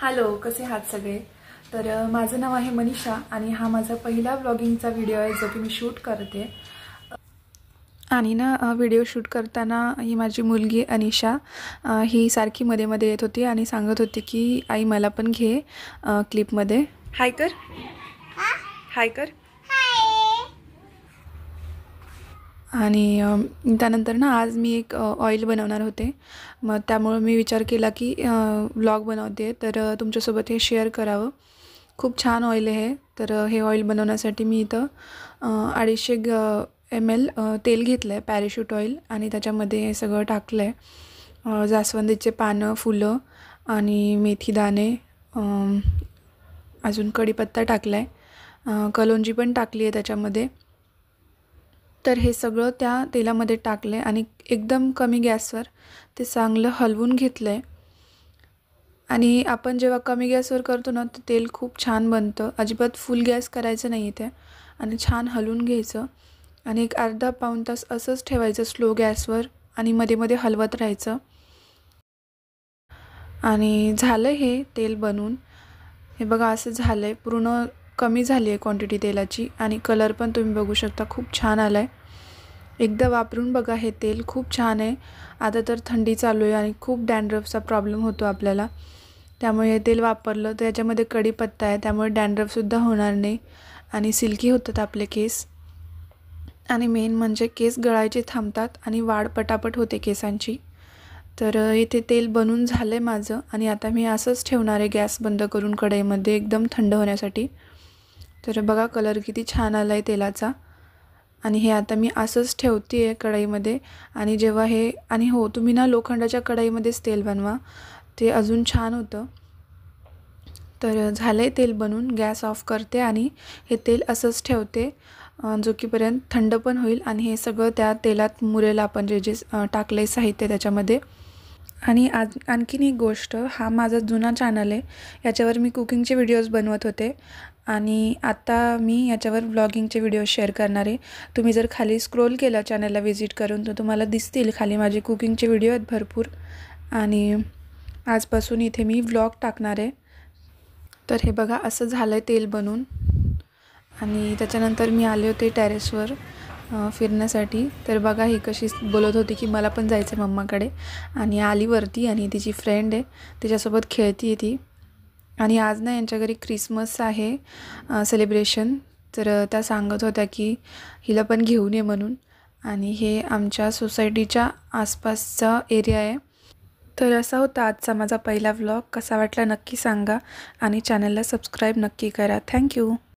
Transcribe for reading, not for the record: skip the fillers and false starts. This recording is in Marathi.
हॅलो, कसे आहात सगळे? तर माझं नाव आहे मनीषा आणि हा माझा पहिला व्लॉगिंगचा व्हिडिओ आहे जो की मी शूट करते. आणि ना व्हिडिओ शूट करताना ही माझी मुलगी अनिशा ही सारखी मध्ये मध्ये येत होती आणि सांगत होती की आई मला पण घे क्लिपमध्ये. हाय कर, हाय कर. आणि त्यानंतर ना आज मी एक ऑइल बनवणार होते, मग त्यामुळे मी विचार केला की व्लॉग बनवते तर तुमच्यासोबत हे शेअर करावं. खूप छान ऑइल आहे. तर हे ऑइल बनवण्यासाठी मी इथं 250 ml तेल घेतलं आहे, पॅराशूट ऑइल, आणि त्याच्यामध्ये हे सगळं टाकलं आहे. जास्वंदीचे पानं, फुलं आणि मेथी दाणे, अजून कढीपत्ता टाकला आहे, कलोंजी पण टाकली आहे त्याच्यामध्ये. तर हे सगळं त्या तेलामध्ये टाकले आणि एकदम कमी गॅसवर ते चांगलं हलवून घेतलं आहे. आणि आपण जेव्हा कमी गॅसवर करतो ना तर तेल खूप छान बनतं. अजिबात फुल गॅस करायचं नाही ते, आणि छान हलवून घ्यायचं आणि एक अर्धा पाऊण तास असंच ठेवायचं स्लो गॅसवर आणि मध्ये मध्ये हलवत राहायचं. आणि झालं हे तेल बनवून. हे बघा असं झालं आहे, पूर्ण कमी झाली आहे क्वांटिटी तेलाची आणि कलर पण तुम्ही बघू शकता खूप छान आला आहे. एकदा वापरून बघा, हे तेल खूप छान आहे. आता तर थंडी चालू आहे आणि खूप डॅन्ड्रफचा प्रॉब्लेम होतो आपल्याला, त्यामुळे हे तेल वापरलं तर याच्यामध्ये कढीपत्ता आहे, त्यामुळे डॅन्ड्रफसुद्धा होणार नाही आणि सिल्की होतात आपले केस. आणि मेन म्हणजे केस गळायचे थांबतात आणि वाढ पटापट होते केसांची. तर इथे तेल बनून झालं आहे माझं आणि आता मी असंच ठेवणार आहे गॅस बंद करून कढईमध्ये एकदम थंड होण्यासाठी. तर बघा कलर किती छान आला आहे तेलाचा. आणि हे आता मी असंच ठेवते आहे कढईमध्ये. आणि जेव्हा हे, आणि हो, तुम्ही ना लोखंडाच्या कढईमध्येच तेल बनवा, ते अजून छान होतं. तर झालं आहे तेल बनून, गॅस ऑफ करते आणि हे तेल असंच ठेवते जो कीपर्यंत थंड पण होईल आणि हे सगळं त्या तेलात मुरेल आपण जे जे टाकलं आहे साहित्य त्याच्यामध्ये. आणि आणखीन एक गोष्ट, हा माझा जुना चॅनल आहे, याच्यावर मी कुकिंगचे व्हिडिओज बनवत होते आणि आता मी याच्यावर व्लॉगिंगचे व्हिडिओ शेअर करणार आहे. तुम्ही जर खाली स्क्रोल केला चॅनलला व्हिजिट करून तर तुम्हाला दिसतील खाली माझे कुकिंगचे व्हिडिओ आहेत भरपूर. आणि आजपासून इथे मी व्लॉग टाकणार आहे. तर हे बघा असं झालं आहे तेल बनून. आणि त्याच्यानंतर मी आले होते टेरेसवर फिरण्यासाठी. तर बघा ही कशी बोलत होती की मला पण जायचं आहे मम्माकडे, आणि आली वरती आणि तिची फ्रेंड आहे तिच्यासोबत खेळती आहे ती. आणि आज ना यांच्या घरी क्रिसमस आहे सेलिब्रेशन, तर त्या सांगत होत्या की हिला पण घेऊन ये म्हणून. आणि हे आमच्या सोसायटीच्या आसपासचा एरिया आहे. तर असा होता आजचा माझा पहिला व्लॉग. कसा वाटला नक्की सांगा आणि चॅनलला सबस्क्राईब नक्की करा. थँक्यू.